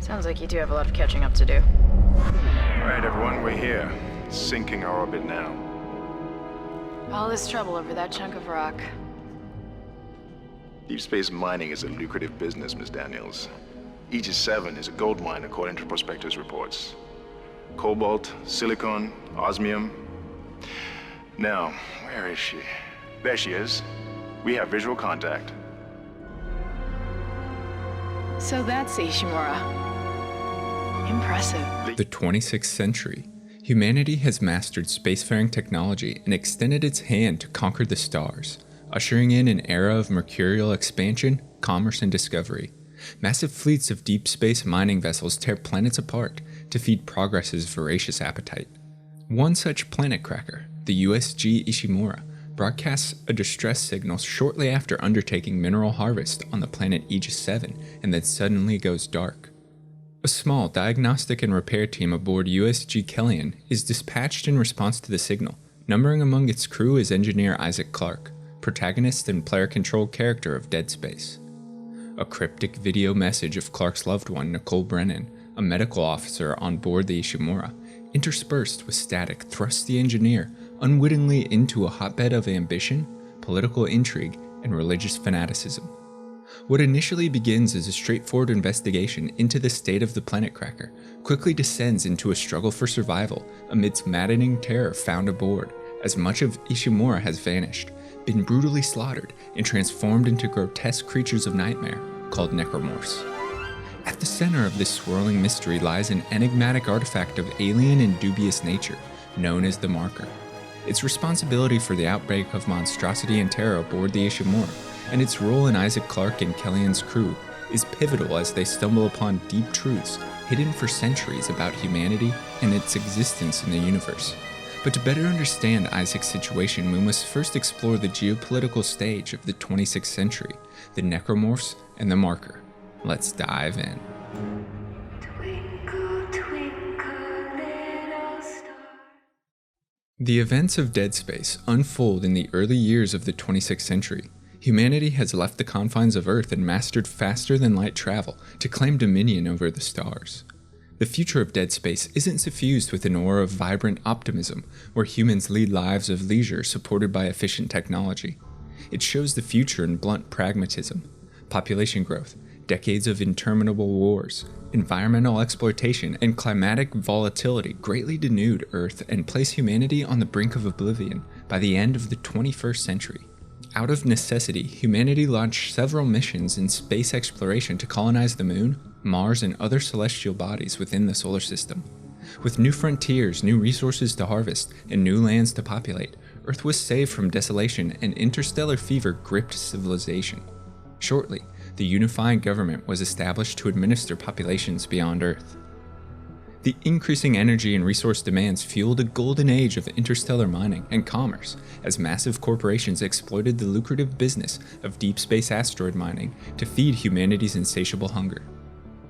Sounds like you do have a lot of catching up to do. Alright, everyone, we're here. Sinking our orbit now. All this trouble over that chunk of rock. Deep space mining is a lucrative business, Miss Daniels. Aegis 7 is a gold mine according to prospectors' reports. Cobalt, silicon, osmium. Now, where is she? There she is. We have visual contact. So that's Ishimura. Impressive. The 26th century. Humanity has mastered spacefaring technology and extended its hand to conquer the stars, ushering in an era of mercurial expansion, commerce, and discovery. Massive fleets of deep space mining vessels tear planets apart to feed progress's voracious appetite. One such planet cracker, the USG Ishimura, broadcasts a distress signal shortly after undertaking mineral harvest on the planet Aegis 7 and then suddenly goes dark. A small diagnostic and repair team aboard USG Kellyan is dispatched in response to the signal. Numbering among its crew is engineer Isaac Clarke, protagonist and player-controlled character of Dead Space. A cryptic video message of Clarke's loved one, Nicole Brennan, a medical officer on board the Ishimura, interspersed with static, thrusts the engineer unwittingly into a hotbed of ambition, political intrigue, and religious fanaticism. What initially begins as a straightforward investigation into the state of the planet cracker quickly descends into a struggle for survival amidst maddening terror found aboard, as much of Ishimura has vanished, been brutally slaughtered, and transformed into grotesque creatures of nightmare called necromorphs. At the center of this swirling mystery lies an enigmatic artifact of alien and dubious nature, known as the Marker. Its responsibility for the outbreak of monstrosity and terror aboard the Ishimura, and its role in Isaac Clarke and Kellyan's crew, is pivotal as they stumble upon deep truths hidden for centuries about humanity and its existence in the universe. But to better understand Isaac's situation, we must first explore the geopolitical stage of the 26th century, the necromorphs and the Marker. Let's dive in. Twinkle, twinkle, little star. The events of Dead Space unfold in the early years of the 26th century. Humanity has left the confines of Earth and mastered faster-than-light travel to claim dominion over the stars. The future of Dead Space isn't suffused with an aura of vibrant optimism, where humans lead lives of leisure supported by efficient technology. It shows the future in blunt pragmatism: population growth, decades of interminable wars, environmental exploitation, and climatic volatility greatly denude Earth and place humanity on the brink of oblivion by the end of the 21st century. Out of necessity, humanity launched several missions in space exploration to colonize the Moon, Mars, and other celestial bodies within the solar system. With new frontiers, new resources to harvest, and new lands to populate, Earth was saved from desolation and interstellar fever gripped civilization. Shortly, the unifying government was established to administer populations beyond Earth. The increasing energy and resource demands fueled a golden age of interstellar mining and commerce as massive corporations exploited the lucrative business of deep space asteroid mining to feed humanity's insatiable hunger.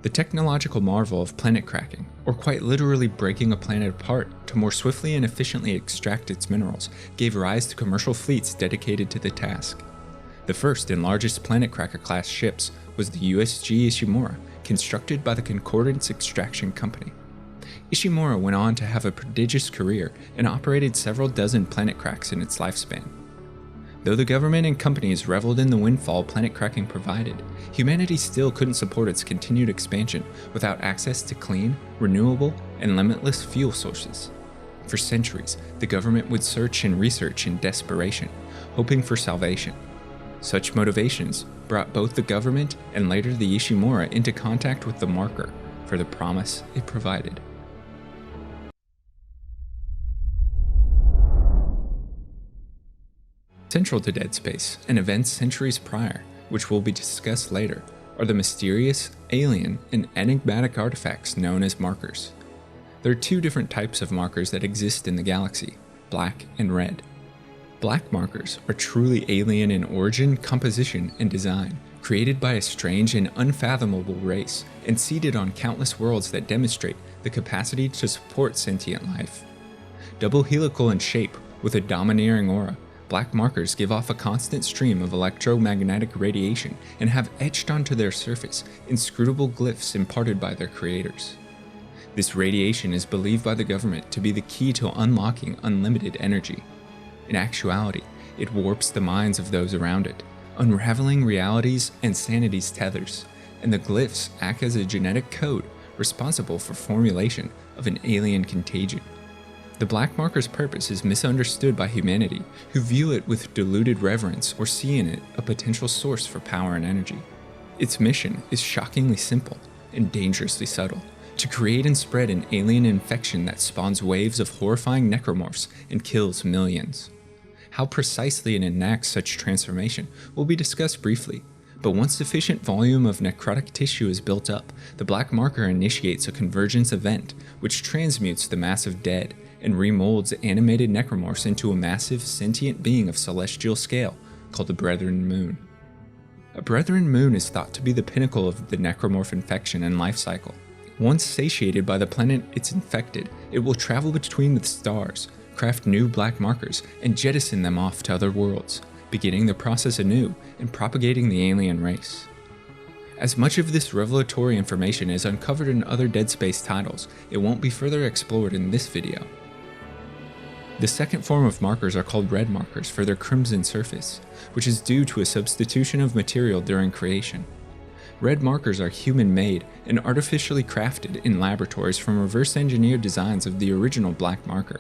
The technological marvel of planet cracking, or quite literally breaking a planet apart to more swiftly and efficiently extract its minerals, gave rise to commercial fleets dedicated to the task. The first and largest planet cracker class ships was the USG Ishimura, constructed by the Concordance Extraction Company. Ishimura went on to have a prodigious career and operated several dozen planet cracks in its lifespan. Though the government and companies reveled in the windfall planet cracking provided, humanity still couldn't support its continued expansion without access to clean, renewable, and limitless fuel sources. For centuries, the government would search and research in desperation, hoping for salvation. Such motivations brought both the government and later the Ishimura into contact with the Marker for the promise it provided. Central to Dead Space, and events centuries prior, which will be discussed later, are the mysterious, alien, and enigmatic artifacts known as markers. There are two different types of markers that exist in the galaxy: black and red. Black markers are truly alien in origin, composition, and design, created by a strange and unfathomable race, and seeded on countless worlds that demonstrate the capacity to support sentient life. Double helical in shape, with a domineering aura, black markers give off a constant stream of electromagnetic radiation and have etched onto their surface inscrutable glyphs imparted by their creators. This radiation is believed by the government to be the key to unlocking unlimited energy. In actuality, it warps the minds of those around it, unraveling reality's and sanity's tethers, and the glyphs act as a genetic code responsible for formulation of an alien contagion. The black marker's purpose is misunderstood by humanity, who view it with diluted reverence or see in it a potential source for power and energy. Its mission is shockingly simple and dangerously subtle: to create and spread an alien infection that spawns waves of horrifying necromorphs and kills millions. How precisely it enacts such transformation will be discussed briefly, but once sufficient volume of necrotic tissue is built up, the black marker initiates a convergence event which transmutes the massive dead and remolds animated necromorphs into a massive sentient being of celestial scale called the Brethren Moon. A Brethren Moon is thought to be the pinnacle of the necromorph infection and life cycle. Once satiated by the planet it's infected, it will travel between the stars, craft new black markers, and jettison them off to other worlds, beginning the process anew and propagating the alien race. As much of this revelatory information is uncovered in other Dead Space titles, it won't be further explored in this video. The second form of markers are called red markers for their crimson surface, which is due to a substitution of material during creation. Red markers are human-made and artificially crafted in laboratories from reverse-engineered designs of the original black marker.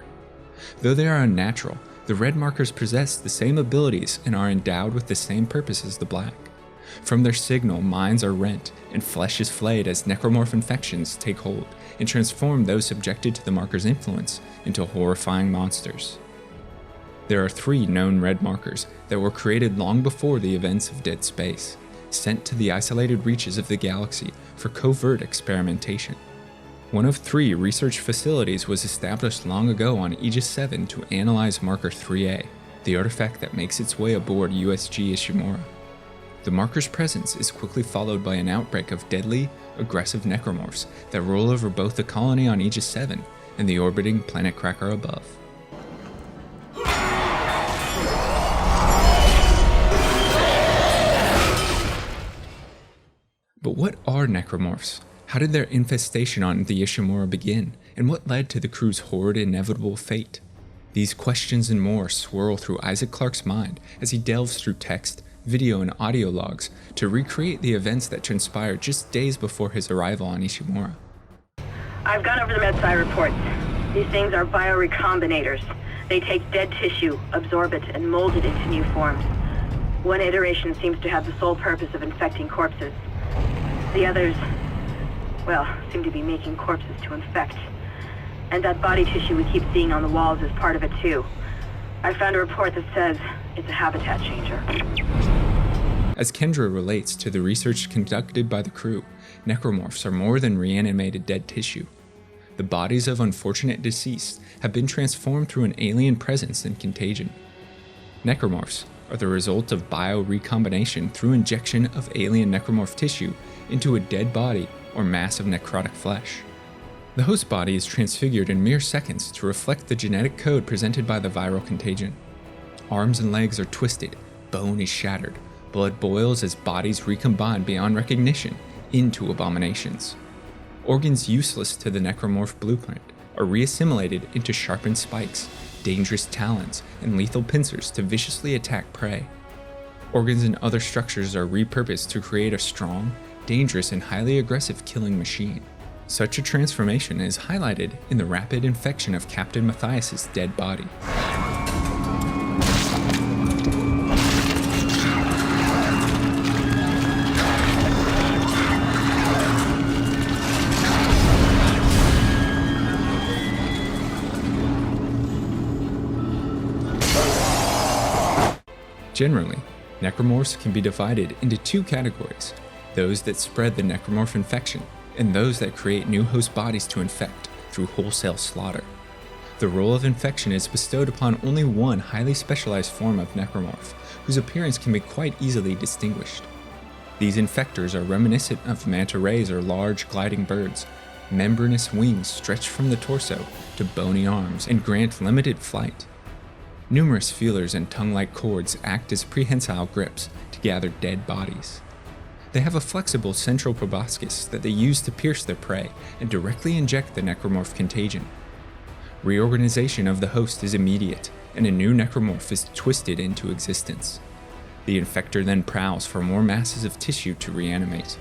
Though they are unnatural, the red markers possess the same abilities and are endowed with the same purpose as the black. From their signal, minds are rent and flesh is flayed as necromorph infections take hold and transform those subjected to the marker's influence into horrifying monsters. There are 3 known red markers that were created long before the events of Dead Space, sent to the isolated reaches of the galaxy for covert experimentation. One of 3 research facilities was established long ago on Aegis 7 to analyze Marker 3A, the artifact that makes its way aboard USG Ishimura. The marker's presence is quickly followed by an outbreak of deadly, aggressive necromorphs that roll over both the colony on Aegis 7 and the orbiting planet cracker above. But what are necromorphs? How did their infestation on the Ishimura begin, and what led to the crew's horrid inevitable fate? These questions and more swirl through Isaac Clarke's mind as he delves through text, video, and audio logs to recreate the events that transpired just days before his arrival on Ishimura. I've gone over the MedSci reports. These things are biorecombinators. They take dead tissue, absorb it, and mold it into new forms. One iteration seems to have the sole purpose of infecting corpses. The others, well, seem to be making corpses to infect. And that body tissue we keep seeing on the walls is part of it too. I found a report that says it's a habitat changer. As Kendra relates to the research conducted by the crew, necromorphs are more than reanimated dead tissue. The bodies of unfortunate deceased have been transformed through an alien presence and contagion. Necromorphs are the result of biorecombination through injection of alien necromorph tissue into a dead body or mass of necrotic flesh. The host body is transfigured in mere seconds to reflect the genetic code presented by the viral contagion. Arms and legs are twisted, bone is shattered, blood boils as bodies recombine beyond recognition into abominations. Organs useless to the necromorph blueprint are reassimilated into sharpened spikes, dangerous talons, and lethal pincers to viciously attack prey. Organs and other structures are repurposed to create a strong, dangerous, and highly aggressive killing machine. Such a transformation is highlighted in the rapid infection of Captain Matthias's dead body. Generally, necromorphs can be divided into 2 categories: those that spread the necromorph infection, and those that create new host bodies to infect through wholesale slaughter. The role of infection is bestowed upon only one highly specialized form of necromorph, whose appearance can be quite easily distinguished. These infectors are reminiscent of manta rays or large gliding birds. Membranous wings stretch from the torso to bony arms and grant limited flight. Numerous feelers and tongue-like cords act as prehensile grips to gather dead bodies. They have a flexible central proboscis that they use to pierce their prey and directly inject the necromorph contagion. Reorganization of the host is immediate, and a new necromorph is twisted into existence. The infector then prowls for more masses of tissue to reanimate.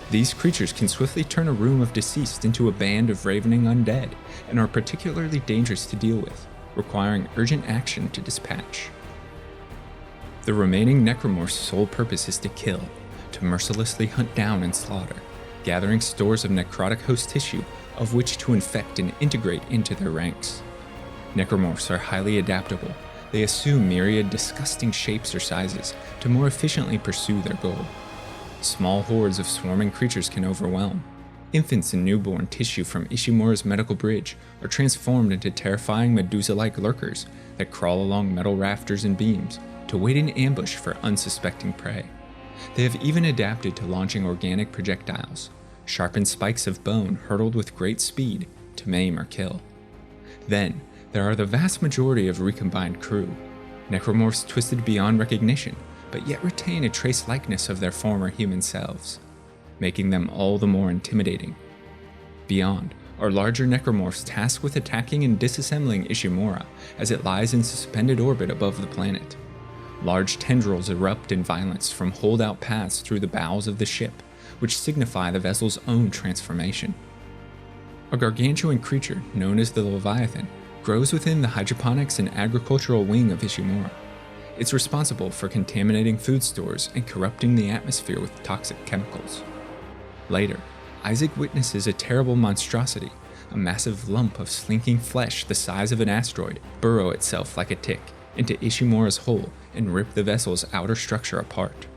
These creatures can swiftly turn a room of deceased into a band of ravening undead, and are particularly dangerous to deal with, requiring urgent action to dispatch. The remaining necromorph's sole purpose is to kill, to mercilessly hunt down and slaughter, gathering stores of necrotic host tissue of which to infect and integrate into their ranks. Necromorphs are highly adaptable. They assume myriad disgusting shapes or sizes to more efficiently pursue their goal. Small hordes of swarming creatures can overwhelm. Infants and newborn tissue from Ishimura's medical bridge are transformed into terrifying Medusa-like lurkers that crawl along metal rafters and beams to wait in ambush for unsuspecting prey. They have even adapted to launching organic projectiles, sharpened spikes of bone hurtled with great speed to maim or kill. Then, there are the vast majority of recombined crew, necromorphs twisted beyond recognition, but yet retain a trace likeness of their former human selves, making them all the more intimidating. Beyond are larger necromorphs tasked with attacking and disassembling Ishimura as it lies in suspended orbit above the planet. Large tendrils erupt in violence from holdout paths through the bowels of the ship, which signify the vessel's own transformation. A gargantuan creature known as the Leviathan grows within the hydroponics and agricultural wing of Ishimura. It's responsible for contaminating food stores and corrupting the atmosphere with toxic chemicals. Later, Isaac witnesses a terrible monstrosity, a massive lump of slinking flesh the size of an asteroid, burrow itself like a tick into Ishimura's hull and rip the vessel's outer structure apart.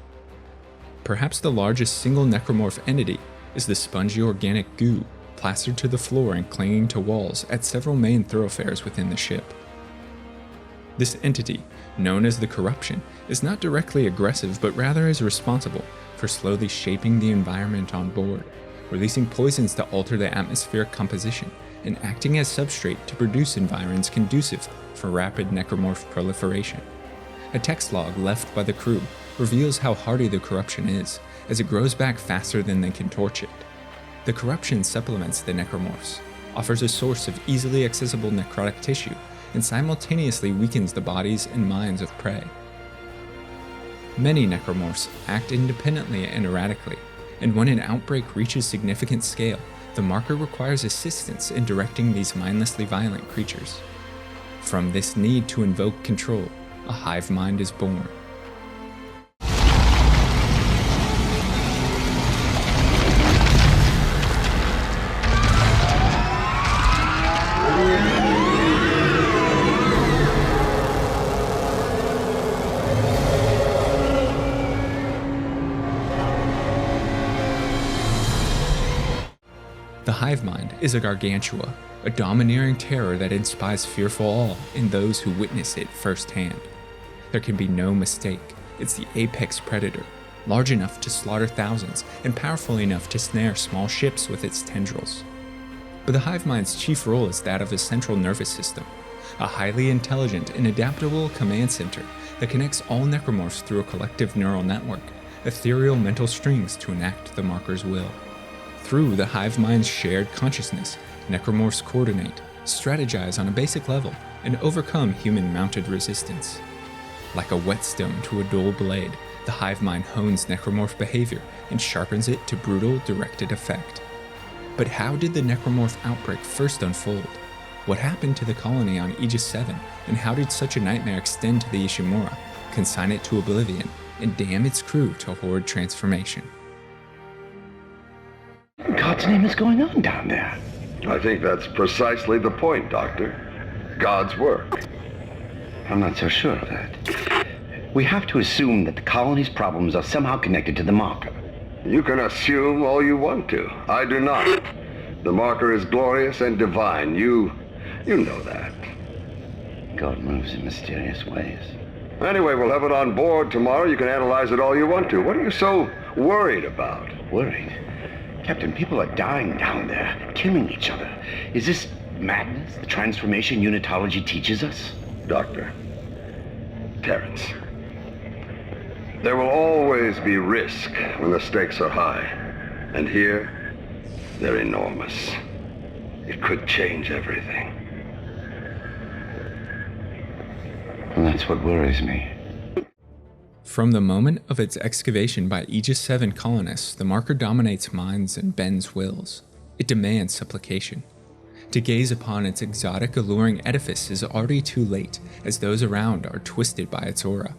Perhaps the largest single necromorph entity is the spongy organic goo plastered to the floor and clinging to walls at several main thoroughfares within the ship. This entity, known as the Corruption, is not directly aggressive but rather is responsible for slowly shaping the environment on board, releasing poisons to alter the atmospheric composition and acting as substrate to produce environs conducive for rapid necromorph proliferation. A text log left by the crew reveals how hardy the Corruption is, as it grows back faster than they can torch it. The Corruption supplements the necromorphs, offers a source of easily accessible necrotic tissue, and simultaneously weakens the bodies and minds of prey. Many necromorphs act independently and erratically, and when an outbreak reaches significant scale, the Marker requires assistance in directing these mindlessly violent creatures. From this need to invoke control, a hive mind is born. The hive mind is a gargantua, a domineering terror that inspires fearful awe in those who witness it firsthand. There can be no mistake, it's the apex predator, large enough to slaughter thousands and powerful enough to snare small ships with its tendrils. But the hive mind's chief role is that of a central nervous system, a highly intelligent and adaptable command center that connects all necromorphs through a collective neural network, ethereal mental strings to enact the Marker's will. Through the hive mind's shared consciousness, necromorphs coordinate, strategize on a basic level, and overcome human-mounted resistance. Like a whetstone to a dull blade, the hive mind hones necromorph behavior and sharpens it to brutal, directed effect. But how did the necromorph outbreak first unfold? What happened to the colony on Aegis 7, and how did such a nightmare extend to the Ishimura, consign it to oblivion, and damn its crew to horde transformation? What in God's name is going on down there? I think that's precisely the point, Doctor. God's work. I'm not so sure of that. We have to assume that the colony's problems are somehow connected to the Marker. You can assume all you want to. I do not. The Marker is glorious and divine. You know that. God moves in mysterious ways. Anyway, we'll have it on board tomorrow. You can analyze it all you want to. What are you so worried about? Worried? Captain, people are dying down there, killing each other. Is this madness the transformation unitology teaches us? Doctor. Terrence. There will always be risk when the stakes are high. And here, they're enormous. It could change everything. And that's what worries me. From the moment of its excavation by Aegis 7 colonists, the marker dominates minds and bends wills. It demands supplication. To gaze upon its exotic, alluring edifice is already too late, as those around are twisted by its aura.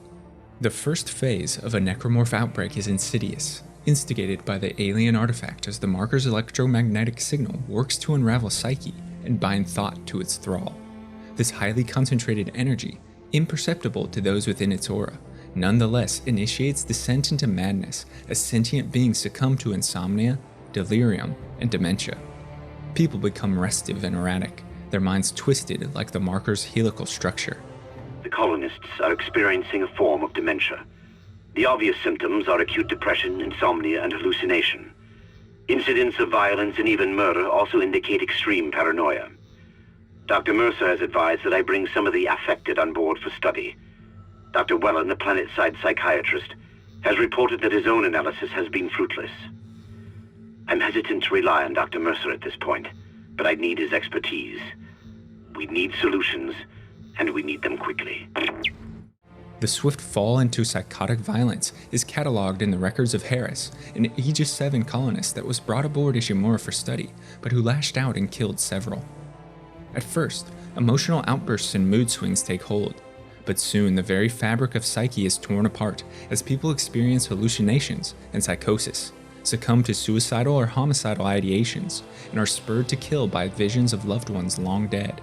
The first phase of a necromorph outbreak is insidious, instigated by the alien artifact as the marker's electromagnetic signal works to unravel psyche and bind thought to its thrall. This highly concentrated energy, imperceptible to those within its aura, nonetheless initiates descent into madness as sentient beings succumb to insomnia, delirium, and dementia. People become restive and erratic, their minds twisted like the marker's helical structure. The colonists are experiencing a form of dementia. The obvious symptoms are acute depression, insomnia, and hallucination. Incidents of violence and even murder also indicate extreme paranoia. Dr. Mercer has advised that I bring some of the affected on board for study. Dr. Wellen, the planet-side psychiatrist, has reported that his own analysis has been fruitless. I'm hesitant to rely on Dr. Mercer at this point, but I need his expertise. We need solutions, and we need them quickly. The swift fall into psychotic violence is catalogued in the records of Harris, an Aegis 7 colonist that was brought aboard Ishimura for study, but who lashed out and killed several. At first, emotional outbursts and mood swings take hold, but soon the very fabric of psyche is torn apart as people experience hallucinations and psychosis, succumb to suicidal or homicidal ideations, and are spurred to kill by visions of loved ones long dead,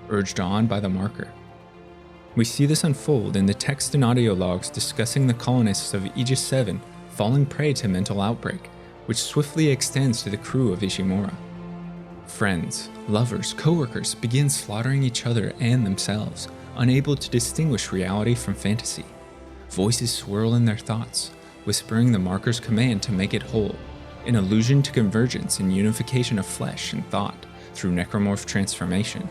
urged on by the marker. We see this unfold in the text and audio logs discussing the colonists of Aegis 7 falling prey to mental outbreak, which swiftly extends to the crew of Ishimura. Friends, lovers, co-workers begin slaughtering each other and themselves, unable to distinguish reality from fantasy. Voices swirl in their thoughts, whispering the marker's command to make it whole, an allusion to convergence and unification of flesh and thought through necromorph transformation.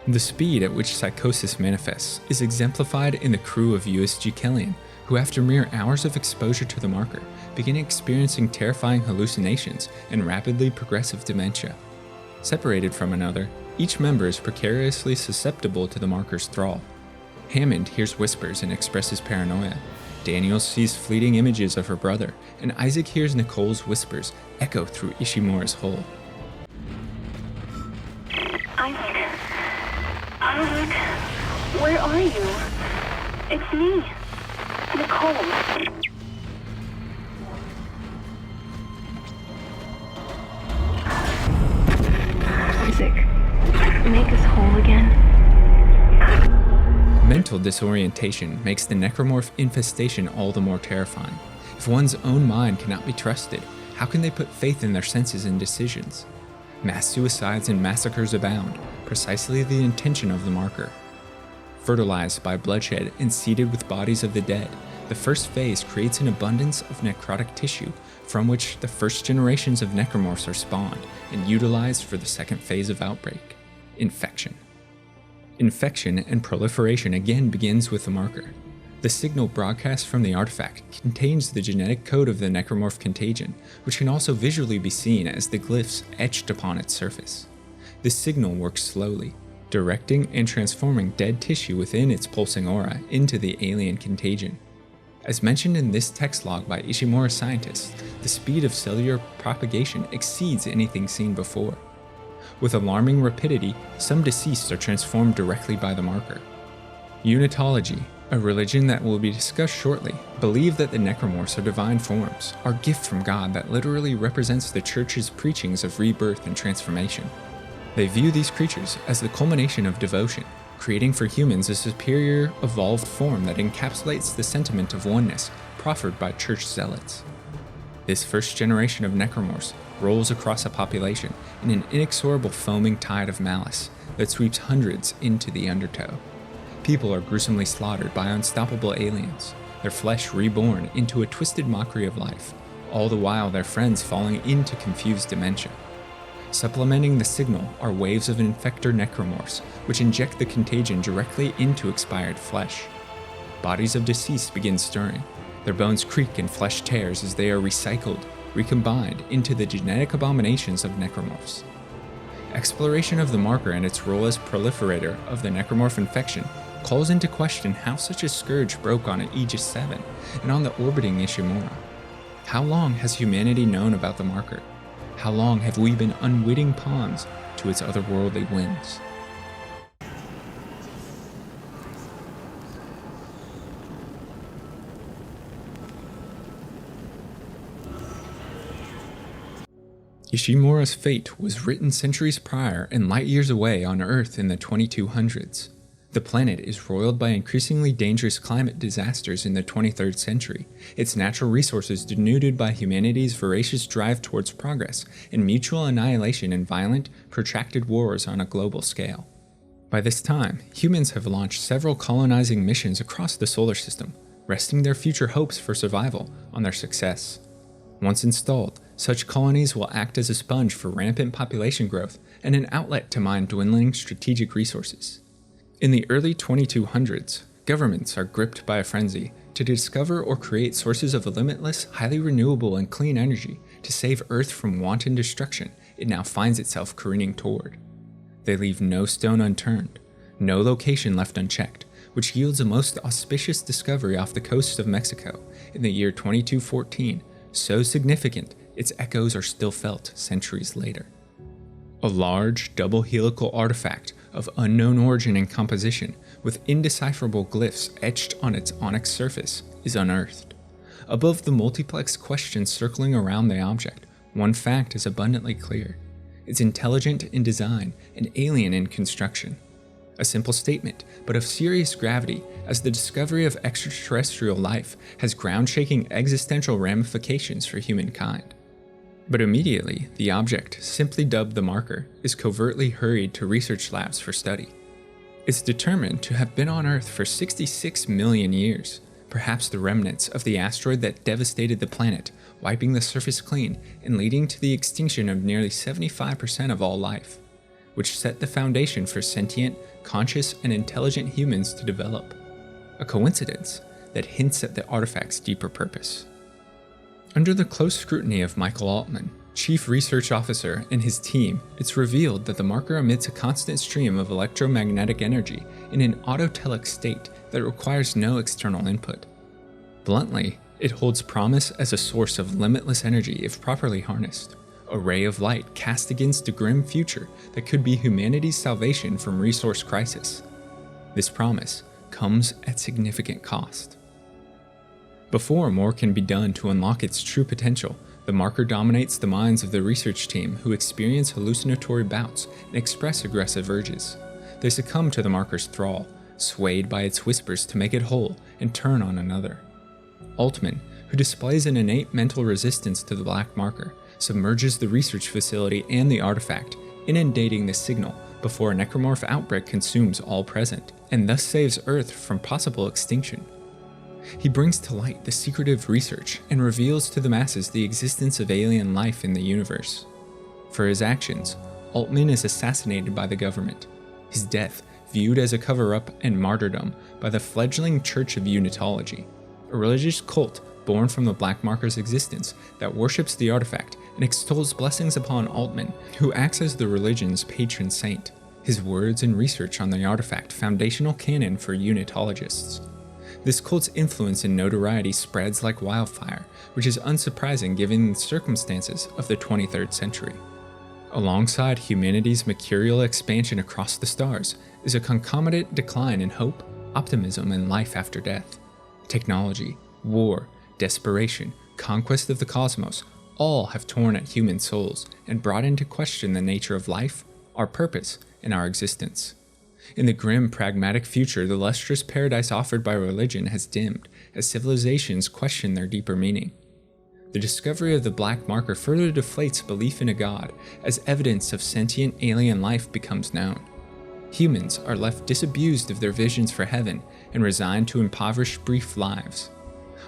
The speed at which psychosis manifests is exemplified in the crew of USG Kellyan, who after mere hours of exposure to the marker, begin experiencing terrifying hallucinations and rapidly progressive dementia. Separated from another, each member is precariously susceptible to the marker's thrall. Hammond hears whispers and expresses paranoia. Daniels sees fleeting images of her brother, and Isaac hears Nicole's whispers echo through Ishimura's hull. Isaac, where are you? It's me, Nicole. Isaac, make us whole again. Mental disorientation makes the necromorph infestation all the more terrifying. If one's own mind cannot be trusted, how can they put faith in their senses and decisions? Mass suicides and massacres abound, precisely the intention of the marker. Fertilized by bloodshed and seeded with bodies of the dead, the first phase creates an abundance of necrotic tissue from which the first generations of necromorphs are spawned and utilized for the second phase of outbreak, infection. Infection and proliferation again begins with the marker. The signal broadcast from the artifact contains the genetic code of the necromorph contagion, which can also visually be seen as the glyphs etched upon its surface. This signal works slowly, directing and transforming dead tissue within its pulsing aura into the alien contagion. As mentioned in this text log by Ishimura scientists, the speed of cellular propagation exceeds anything seen before. With alarming rapidity, some deceased are transformed directly by the marker. Unitology, a religion that will be discussed shortly, believe that the necromorphs are divine forms, our gift from God that literally represents the Church's preachings of rebirth and transformation. They view these creatures as the culmination of devotion, creating for humans a superior, evolved form that encapsulates the sentiment of oneness proffered by Church zealots. This first generation of necromorphs rolls across a population in an inexorable foaming tide of malice that sweeps hundreds into the undertow. People are gruesomely slaughtered by unstoppable aliens, their flesh reborn into a twisted mockery of life, all the while their friends falling into confused dementia. Supplementing the signal are waves of infector necromorphs, which inject the contagion directly into expired flesh. Bodies of deceased begin stirring. Their bones creak and flesh tears as they are recycled, recombined into the genetic abominations of necromorphs. Exploration of the marker and its role as proliferator of the necromorph infection calls into question how such a scourge broke on Aegis 7 and on the orbiting Ishimura. How long has humanity known about the marker? How long have we been unwitting pawns to its otherworldly whims? Ishimura's fate was written centuries prior and light years away on Earth in the 2200s. The planet is roiled by increasingly dangerous climate disasters in the 23rd century, its natural resources denuded by humanity's voracious drive towards progress and mutual annihilation in violent, protracted wars on a global scale. By this time, humans have launched several colonizing missions across the solar system, resting their future hopes for survival on their success. Once installed, such colonies will act as a sponge for rampant population growth and an outlet to mine dwindling strategic resources. In the early 2200s, governments are gripped by a frenzy to discover or create sources of limitless, highly renewable and clean energy to save Earth from wanton destruction it now finds itself careening toward. They leave no stone unturned, no location left unchecked, which yields a most auspicious discovery off the coast of Mexico in the year 2214, so significant its echoes are still felt centuries later. A large, double helical artifact of unknown origin and composition, with indecipherable glyphs etched on its onyx surface, is unearthed. Above the multiplex questions circling around the object, one fact is abundantly clear. It's intelligent in design and alien in construction. A simple statement, but of serious gravity, as the discovery of extraterrestrial life has ground-shaking existential ramifications for humankind. But immediately, the object, simply dubbed the Marker, is covertly hurried to research labs for study. It's determined to have been on Earth for 66 million years, perhaps the remnants of the asteroid that devastated the planet, wiping the surface clean and leading to the extinction of nearly 75% of all life, which set the foundation for sentient, conscious, and intelligent humans to develop. A coincidence that hints at the artifact's deeper purpose. Under the close scrutiny of Michael Altman, Chief Research Officer, and his team, it's revealed that the Marker emits a constant stream of electromagnetic energy in an autotelic state that requires no external input. Bluntly, it holds promise as a source of limitless energy if properly harnessed, a ray of light cast against a grim future that could be humanity's salvation from resource crisis. This promise comes at significant cost. Before more can be done to unlock its true potential, the Marker dominates the minds of the research team who experience hallucinatory bouts and express aggressive urges. They succumb to the Marker's thrall, swayed by its whispers to make it whole and turn on another. Altman, who displays an innate mental resistance to the Black Marker, submerges the research facility and the artifact, inundating the signal before a necromorph outbreak consumes all present, and thus saves Earth from possible extinction. He brings to light the secretive research and reveals to the masses the existence of alien life in the universe. For his actions, Altman is assassinated by the government, his death viewed as a cover-up and martyrdom by the fledgling Church of Unitology, a religious cult born from the Black Marker's existence that worships the artifact and extols blessings upon Altman, who acts as the religion's patron saint. His words and research on the artifact foundational canon for Unitologists. This cult's influence and notoriety spreads like wildfire, which is unsurprising given the circumstances of the 23rd century. Alongside humanity's mercurial expansion across the stars is a concomitant decline in hope, optimism, and life after death. Technology, war, desperation, conquest of the cosmos, all have torn at human souls and brought into question the nature of life, our purpose, and our existence. In the grim, pragmatic future, the lustrous paradise offered by religion has dimmed as civilizations question their deeper meaning. The discovery of the Black Marker further deflates belief in a god as evidence of sentient alien life becomes known. Humans are left disabused of their visions for heaven and resigned to impoverished brief lives.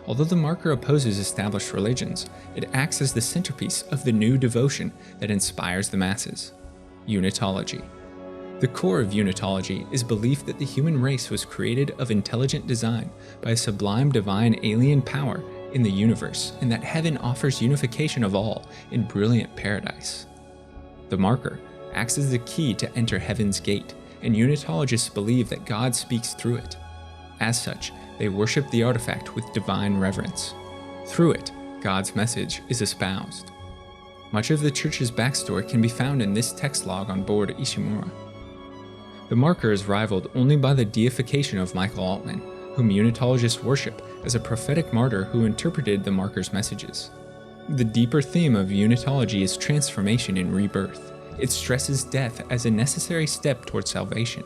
Although the marker opposes established religions, it acts as the centerpiece of the new devotion that inspires the masses: Unitology. The core of Unitology is belief that the human race was created of intelligent design by a sublime divine alien power in the universe, and that heaven offers unification of all in brilliant paradise. The marker acts as the key to enter heaven's gate, and Unitologists believe that God speaks through it. As such, they worship the artifact with divine reverence. Through it, God's message is espoused. Much of the church's backstory can be found in this text log on board Ishimura. The marker is rivaled only by the deification of Michael Altman, whom Unitologists worship as a prophetic martyr who interpreted the marker's messages. The deeper theme of Unitology is transformation and rebirth. It stresses death as a necessary step toward salvation.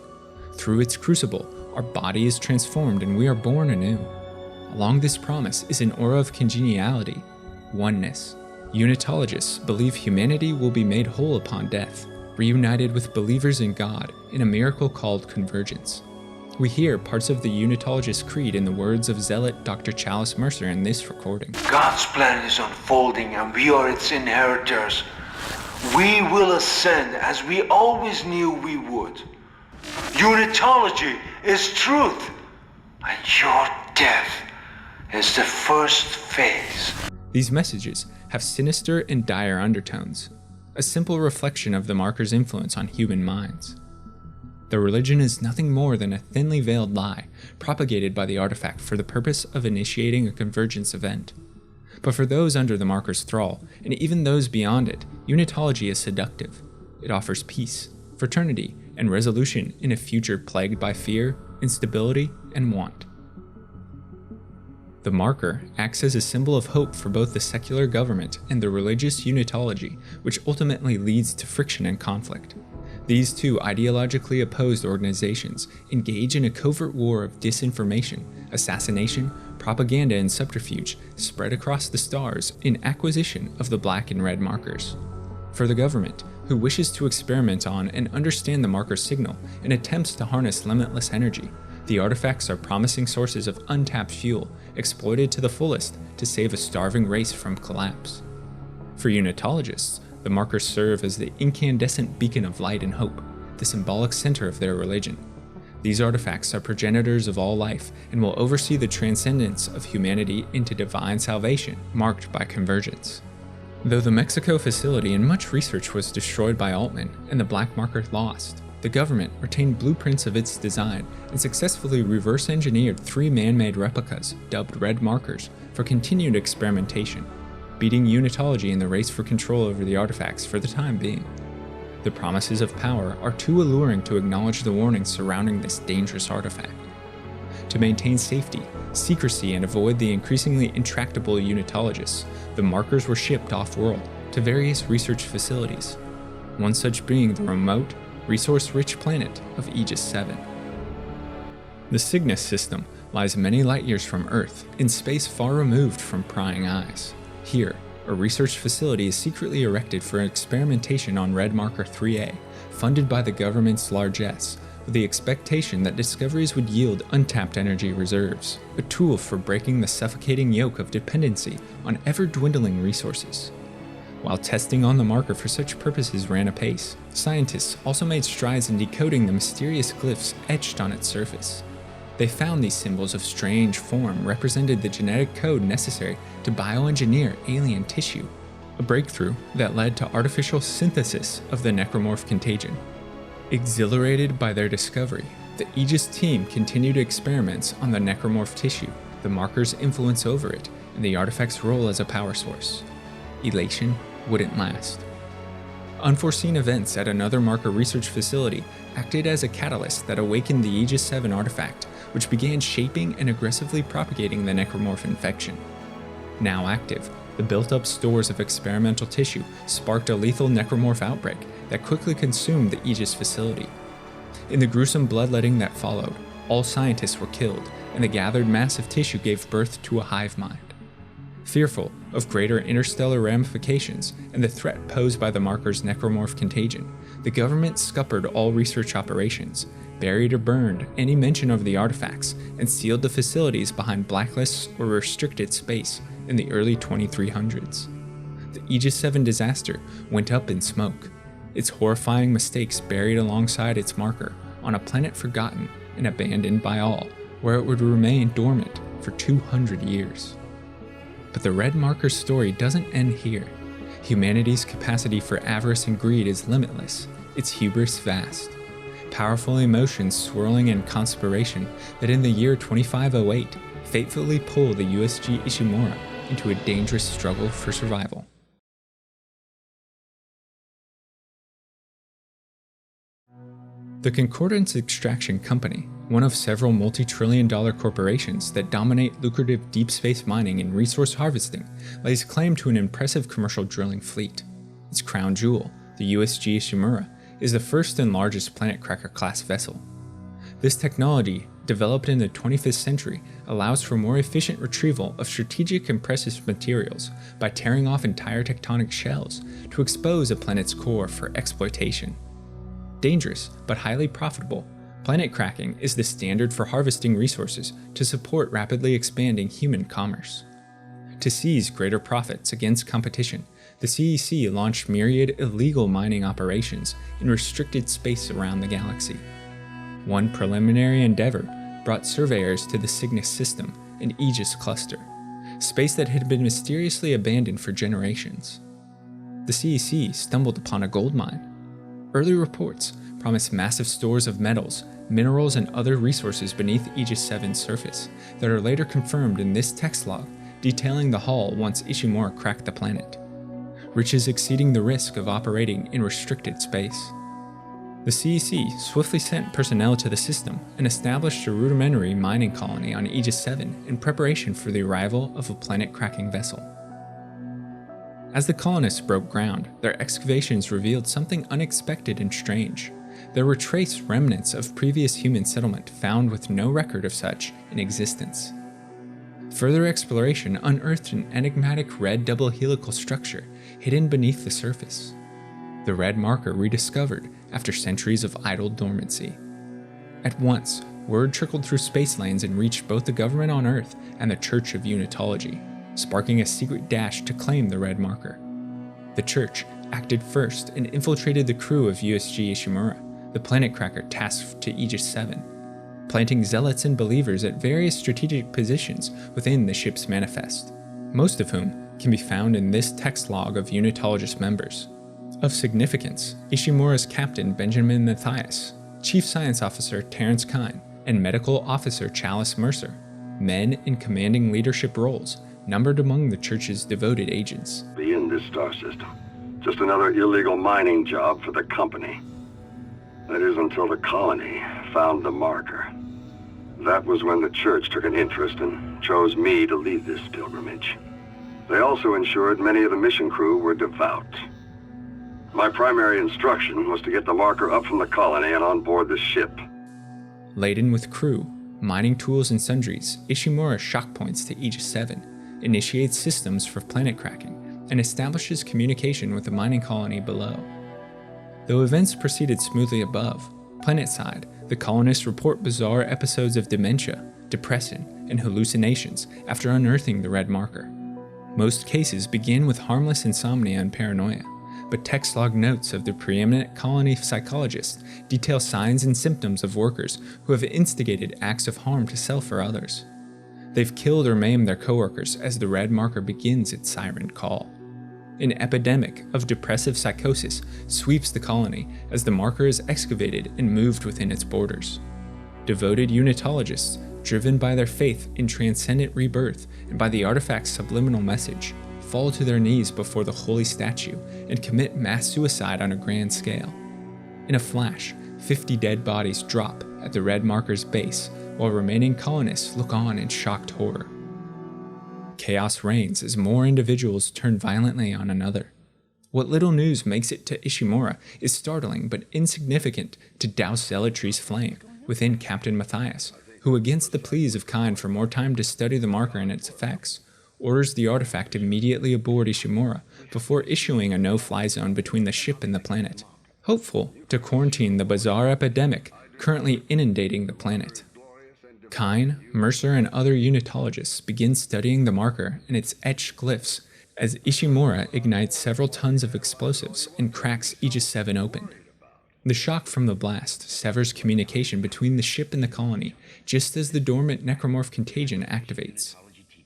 Through its crucible, our body is transformed and we are born anew. Along this promise is an aura of congeniality, oneness. Unitologists believe humanity will be made whole upon death, reunited with believers in God in a miracle called convergence. We hear parts of the Unitologist creed in the words of zealot Dr. Chalice Mercer in this recording. God's plan is unfolding and we are its inheritors. We will ascend as we always knew we would. Unitology is truth, and your death is the first phase. These messages have sinister and dire undertones, a simple reflection of the marker's influence on human minds. The religion is nothing more than a thinly veiled lie propagated by the artifact for the purpose of initiating a convergence event. But for those under the marker's thrall, and even those beyond it, Unitology is seductive. It offers peace, fraternity, and resolution in a future plagued by fear, instability, and want. The marker acts as a symbol of hope for both the secular government and the religious Unitology, which ultimately leads to friction and conflict. These two ideologically opposed organizations engage in a covert war of disinformation, assassination, propaganda, and subterfuge spread across the stars in acquisition of the black and red markers. For the government, who wishes to experiment on and understand the marker's signal and attempts to harness limitless energy, the artifacts are promising sources of untapped fuel, exploited to the fullest to save a starving race from collapse. For Unitologists, the markers serve as the incandescent beacon of light and hope, the symbolic center of their religion. These artifacts are progenitors of all life and will oversee the transcendence of humanity into divine salvation, marked by convergence. Though the Mexico facility and much research was destroyed by Altman and the black marker lost, the government retained blueprints of its design and successfully reverse-engineered 3 man-made replicas, dubbed red markers, for continued experimentation, beating Unitology in the race for control over the artifacts for the time being. The promises of power are too alluring to acknowledge the warnings surrounding this dangerous artifact. To maintain safety, secrecy, and avoid the increasingly intractable Unitologists, the markers were shipped off-world to various research facilities, one such being the remote, resource-rich planet of Aegis 7. The Cygnus system lies many light-years from Earth, in space far removed from prying eyes. Here, a research facility is secretly erected for experimentation on Red Marker 3A, funded by the government's largesse, with the expectation that discoveries would yield untapped energy reserves, a tool for breaking the suffocating yoke of dependency on ever-dwindling resources. While testing on the marker for such purposes ran apace, scientists also made strides in decoding the mysterious glyphs etched on its surface. They found these symbols of strange form represented the genetic code necessary to bioengineer alien tissue, a breakthrough that led to artificial synthesis of the necromorph contagion. Exhilarated by their discovery, the Aegis team continued experiments on the necromorph tissue, the marker's influence over it, and the artifact's role as a power source. Elation wouldn't last. Unforeseen events at another marker research facility acted as a catalyst that awakened the Aegis 7 artifact, which began shaping and aggressively propagating the necromorph infection. Now active, the built-up stores of experimental tissue sparked a lethal necromorph outbreak that quickly consumed the Aegis facility. In the gruesome bloodletting that followed, all scientists were killed, and the gathered mass of tissue gave birth to a hive mind. Fearful of greater interstellar ramifications and the threat posed by the marker's necromorph contagion, the government scuppered all research operations, buried or burned any mention of the artifacts and sealed the facilities behind blacklists or restricted space in the early 2300s. The Aegis 7 disaster went up in smoke, its horrifying mistakes buried alongside its marker on a planet forgotten and abandoned by all, where it would remain dormant for 200 years. But the Red Marker's story doesn't end here. Humanity's capacity for avarice and greed is limitless, its hubris vast. Powerful emotions swirling in conspiration that in the year 2508 fatefully pull the USG Ishimura into a dangerous struggle for survival. The Concordance Extraction Company, one of several multi-trillion-dollar corporations that dominate lucrative deep space mining and resource harvesting, lays claim to an impressive commercial drilling fleet. Its crown jewel, the USG Ishimura, is the first and largest Planet Cracker-class vessel. This technology, developed in the 25th century, allows for more efficient retrieval of strategic and precious materials by tearing off entire tectonic shells to expose a planet's core for exploitation. Dangerous, but highly profitable, planet cracking is the standard for harvesting resources to support rapidly expanding human commerce. To seize greater profits against competition, the CEC launched myriad illegal mining operations in restricted space around the galaxy. One preliminary endeavor brought surveyors to the Cygnus system, an Aegis cluster, space that had been mysteriously abandoned for generations. The CEC stumbled upon a gold mine. Early reports promised massive stores of metals, minerals, and other resources beneath Aegis 7's surface that are later confirmed in this text log detailing the haul once Ishimura cracked the planet. Riches exceeding the risk of operating in restricted space. The CEC swiftly sent personnel to the system and established a rudimentary mining colony on Aegis 7 in preparation for the arrival of a planet-cracking vessel. As the colonists broke ground, their excavations revealed something unexpected and strange. There were trace remnants of previous human settlement found with no record of such in existence. Further exploration unearthed an enigmatic red double helical structure hidden beneath the surface. The Red Marker rediscovered after centuries of idle dormancy. At once, word trickled through space lanes and reached both the government on Earth and the Church of Unitology, sparking a secret dash to claim the Red Marker. The Church acted first and infiltrated the crew of USG Ishimura, the planet cracker tasked to Aegis 7, planting zealots and believers at various strategic positions within the ship's manifest, most of whom can be found in this text log of Unitologist members. Of significance, Ishimura's captain Benjamin Matthias, Chief Science Officer Terrence Kine, and Medical Officer Chalice Mercer, men in commanding leadership roles, numbered among the Church's devoted agents. Be in this star system. Just another illegal mining job for the company. That is until the colony found the marker. That was when the Church took an interest and chose me to lead this pilgrimage. They also ensured many of the mission crew were devout. My primary instruction was to get the marker up from the colony and on board the ship. Laden with crew, mining tools, and sundries, Ishimura shock points to Aegis 7, initiates systems for planet cracking, and establishes communication with the mining colony below. Though events proceeded smoothly above, planetside, the colonists report bizarre episodes of dementia, depression, and hallucinations after unearthing the Red Marker. Most cases begin with harmless insomnia and paranoia, but text log notes of the preeminent colony psychologist detail signs and symptoms of workers who have instigated acts of harm to self or others. They've killed or maimed their coworkers as the Red Marker begins its siren call. An epidemic of depressive psychosis sweeps the colony as the marker is excavated and moved within its borders. Devoted Unitologists, driven by their faith in transcendent rebirth and by the artifact's subliminal message, fall to their knees before the holy statue and commit mass suicide on a grand scale. In a flash, 50 dead bodies drop at the Red Marker's base, while remaining colonists look on in shocked horror. Chaos reigns as more individuals turn violently on another. What little news makes it to Ishimura is startling but insignificant to douse zealotry's flame within Captain Matthias, who, against the pleas of Kine for more time to study the marker and its effects, orders the artifact immediately aboard Ishimura before issuing a no-fly zone between the ship and the planet. Hopeful to quarantine the bizarre epidemic currently inundating the planet. Kine, Mercer, and other unitologists begin studying the marker and its etched glyphs as Ishimura ignites several tons of explosives and cracks Aegis 7 open. The shock from the blast severs communication between the ship and the colony just as the dormant necromorph contagion activates.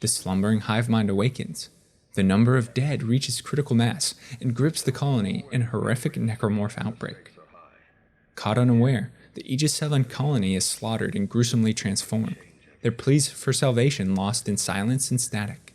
The slumbering hive mind awakens. The number of dead reaches critical mass and grips the colony in a horrific necromorph outbreak. Caught unaware, the Aegis 7 colony is slaughtered and gruesomely transformed, their pleas for salvation lost in silence and static.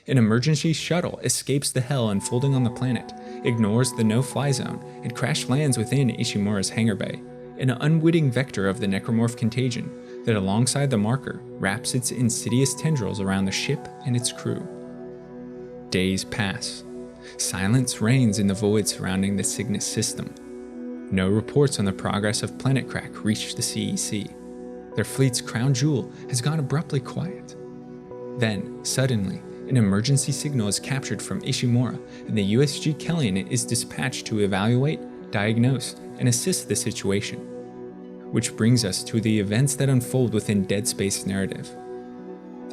An emergency shuttle escapes the hell unfolding on the planet, ignores the no-fly zone, and crash lands within Ishimura's hangar bay, an unwitting vector of the necromorph contagion that alongside the marker wraps its insidious tendrils around the ship and its crew. Days pass. Silence reigns in the void surrounding the Cygnus system. No reports on the progress of Planet Crack reach the CEC. Their fleet's crown jewel has gone abruptly quiet. Then, suddenly, an emergency signal is captured from Ishimura, and the USG Kellyan is dispatched to evaluate, diagnose, and assist the situation. Which brings us to the events that unfold within Dead Space narrative.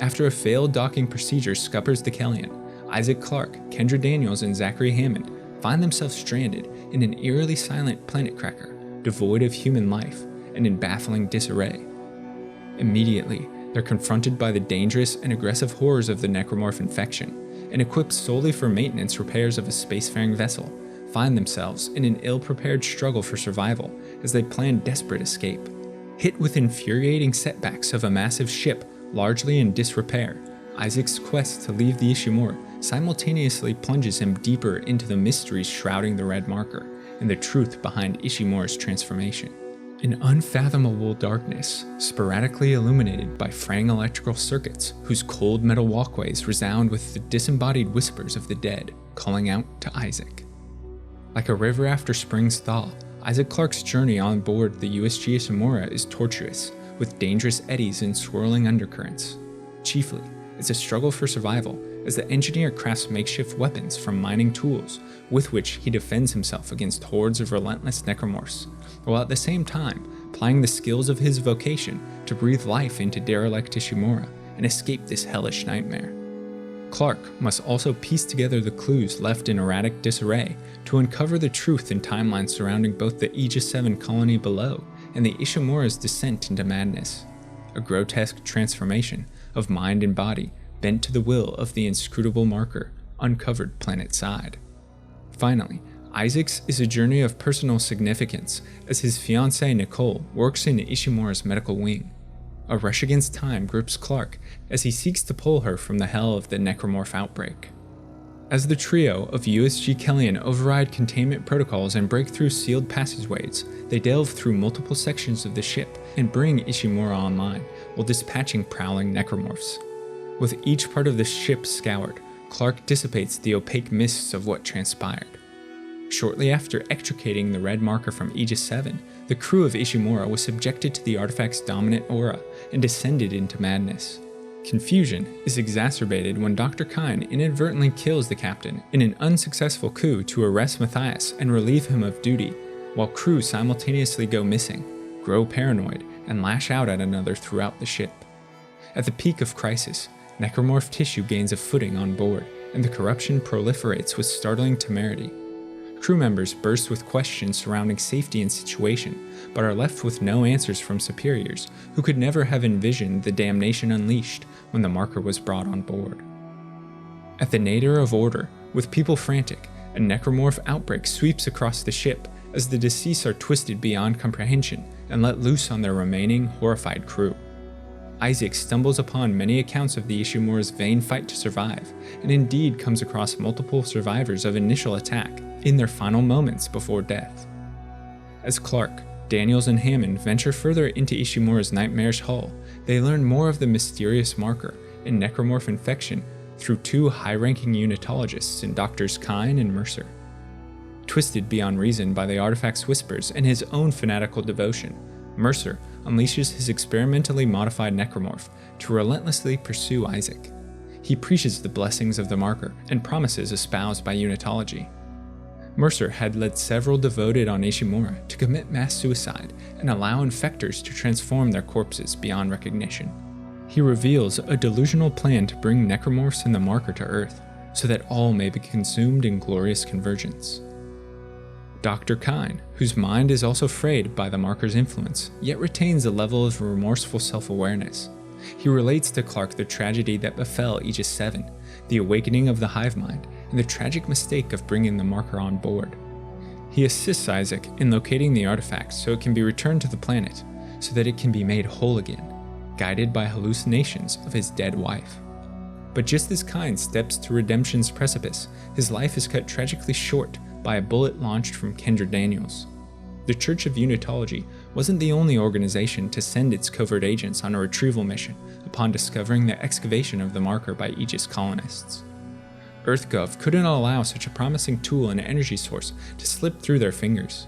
After a failed docking procedure scuppers the Kellyan, Isaac Clarke, Kendra Daniels, and Zachary Hammond find themselves stranded in an eerily silent planet cracker, devoid of human life and in baffling disarray. Immediately, they're confronted by the dangerous and aggressive horrors of the necromorph infection, and equipped solely for maintenance repairs of a spacefaring vessel, find themselves in an ill-prepared struggle for survival as they plan desperate escape. Hit with infuriating setbacks of a massive ship largely in disrepair, Isaac's quest to leave the Ishimura simultaneously plunges him deeper into the mysteries shrouding the red marker and the truth behind Ishimura's transformation. An unfathomable darkness, sporadically illuminated by fraying electrical circuits whose cold metal walkways resound with the disembodied whispers of the dead calling out to Isaac. Like a river after spring's thaw, Isaac Clarke's journey on board the USG Ishimura is tortuous, with dangerous eddies and swirling undercurrents. Chiefly, it's a struggle for survival as the engineer crafts makeshift weapons from mining tools with which he defends himself against hordes of relentless necromorphs, while at the same time applying the skills of his vocation to breathe life into derelict Ishimura and escape this hellish nightmare. Clarke must also piece together the clues left in erratic disarray to uncover the truth and timelines surrounding both the Aegis 7 colony below and the Ishimura's descent into madness, a grotesque transformation of mind and body bent to the will of the inscrutable marker, uncovered planet-side. Finally, Isaac's is a journey of personal significance as his fiancée Nicole works in Ishimura's medical wing. A rush against time grips Clarke as he seeks to pull her from the hell of the necromorph outbreak. As the trio of USG Kellyan override containment protocols and break through sealed passageways, they delve through multiple sections of the ship and bring Ishimura online while dispatching prowling necromorphs. With each part of the ship scoured, Clarke dissipates the opaque mists of what transpired. Shortly after extricating the red marker from Aegis 7, the crew of Ishimura was subjected to the artifact's dominant aura and descended into madness. Confusion is exacerbated when Dr. Kine inadvertently kills the captain in an unsuccessful coup to arrest Matthias and relieve him of duty, while crew simultaneously go missing, grow paranoid, and lash out at another throughout the ship. At the peak of crisis, necromorph tissue gains a footing on board, and the corruption proliferates with startling temerity. Crew members burst with questions surrounding safety and situation, but are left with no answers from superiors who could never have envisioned the damnation unleashed when the marker was brought on board. At the nadir of order, with people frantic, a necromorph outbreak sweeps across the ship as the deceased are twisted beyond comprehension and let loose on their remaining horrified crew. Isaac stumbles upon many accounts of the Ishimura's vain fight to survive, and indeed comes across multiple survivors of initial attack in their final moments before death. As Clarke, Daniels, and Hammond venture further into Ishimura's nightmarish hull, they learn more of the mysterious marker and necromorph infection through two high-ranking unitologists in Drs. Kine and Mercer. Twisted beyond reason by the artifact's whispers and his own fanatical devotion, Mercer unleashes his experimentally modified necromorph to relentlessly pursue Isaac. He preaches the blessings of the marker and promises espoused by unitology. Mercer had led several devoted on Ishimura to commit mass suicide and allow infectors to transform their corpses beyond recognition. He reveals a delusional plan to bring Necromorphs and the Marker to Earth, so that all may be consumed in glorious convergence. Dr. Kyne, whose mind is also frayed by the Marker's influence, yet retains a level of remorseful self-awareness. He relates to Clarke the tragedy that befell Aegis 7, the awakening of the hive mind, and the tragic mistake of bringing the Marker on board. He assists Isaac in locating the artifact so it can be returned to the planet, so that it can be made whole again, guided by hallucinations of his dead wife. But just as Kyne steps to redemption's precipice, his life is cut tragically short by a bullet launched from Kendra Daniels. The Church of Unitology wasn't the only organization to send its covert agents on a retrieval mission upon discovering the excavation of the Marker by Aegis colonists. EarthGov couldn't allow such a promising tool and energy source to slip through their fingers.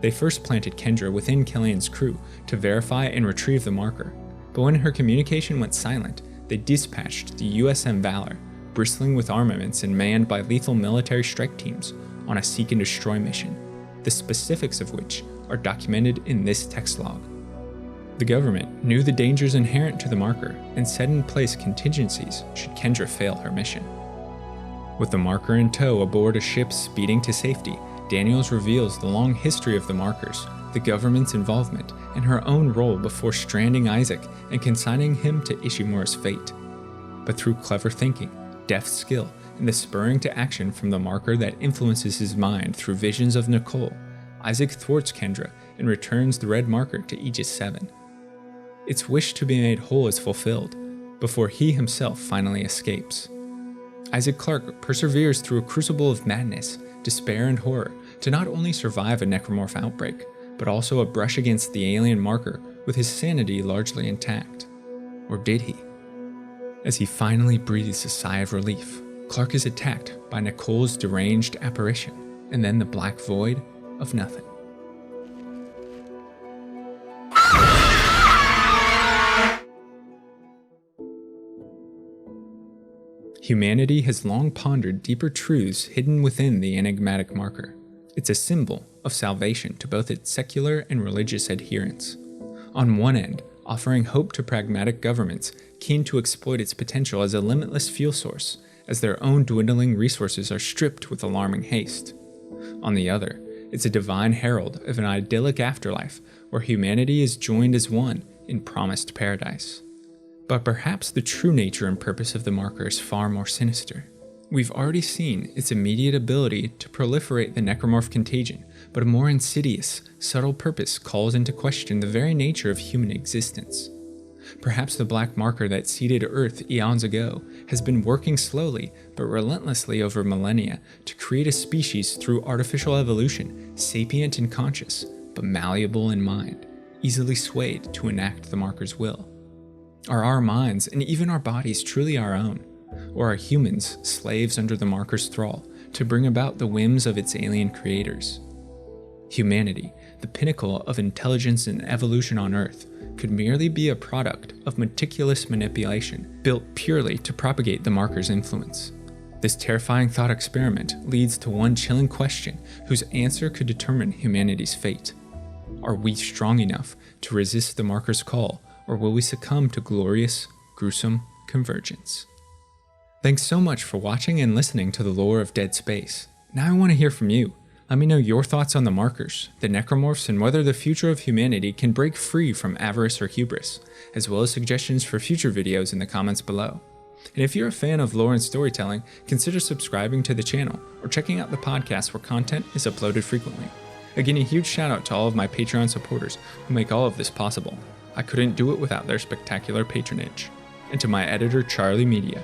They first planted Kendra within Kellyan's crew to verify and retrieve the Marker, but when her communication went silent, they dispatched the USM Valor, bristling with armaments and manned by lethal military strike teams, on a seek and destroy mission, the specifics of which are documented in this text log. The government knew the dangers inherent to the Marker and set in place contingencies should Kendra fail her mission. With the Marker in tow aboard a ship speeding to safety, Daniels reveals the long history of the Markers, the government's involvement, and her own role before stranding Isaac and consigning him to Ishimura's fate. But through clever thinking, deft skill, and the spurring to action from the Marker that influences his mind through visions of Nicole, Isaac thwarts Kendra and returns the red Marker to Aegis 7. Its wish to be made whole is fulfilled, before he himself finally escapes. Isaac Clarke perseveres through a crucible of madness, despair, and horror to not only survive a necromorph outbreak, but also a brush against the alien Marker with his sanity largely intact. Or did he? As he finally breathes a sigh of relief, Clarke is attacked by Nicole's deranged apparition, and then the black void of nothing. Humanity has long pondered deeper truths hidden within the enigmatic Marker. It's a symbol of salvation to both its secular and religious adherents. On one end, offering hope to pragmatic governments keen to exploit its potential as a limitless fuel source, as their own dwindling resources are stripped with alarming haste. On the other, it's a divine herald of an idyllic afterlife where humanity is joined as one in promised paradise. But perhaps the true nature and purpose of the Marker is far more sinister. We've already seen its immediate ability to proliferate the necromorph contagion, but a more insidious, subtle purpose calls into question the very nature of human existence. Perhaps the black Marker that seeded Earth eons ago has been working slowly but relentlessly over millennia to create a species through artificial evolution, sapient and conscious, but malleable in mind, easily swayed to enact the Marker's will. Are our minds and even our bodies truly our own? Or are humans slaves under the Marker's thrall to bring about the whims of its alien creators? Humanity, the pinnacle of intelligence and evolution on Earth, could merely be a product of meticulous manipulation built purely to propagate the Marker's influence. This terrifying thought experiment leads to one chilling question whose answer could determine humanity's fate. Are we strong enough to resist the Marker's call, or will we succumb to glorious, gruesome convergence? Thanks so much for watching and listening to the lore of Dead Space. Now I want to hear from you. Let me know your thoughts on the Markers, the Necromorphs, and whether the future of humanity can break free from avarice or hubris, as well as suggestions for future videos in the comments below. And if you're a fan of lore and storytelling, consider subscribing to the channel or checking out the podcast where content is uploaded frequently. Again, a huge shout out to all of my Patreon supporters who make all of this possible. I couldn't do it without their spectacular patronage. And to my editor, Charlie Media.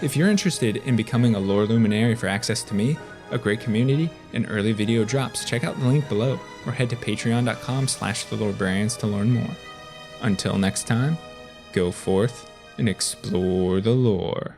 If you're interested in becoming a lore luminary for access to me, a great community, and early video drops, check out the link below or head to patreon.com/thelorebrarians to learn more. Until next time, go forth and explore the lore.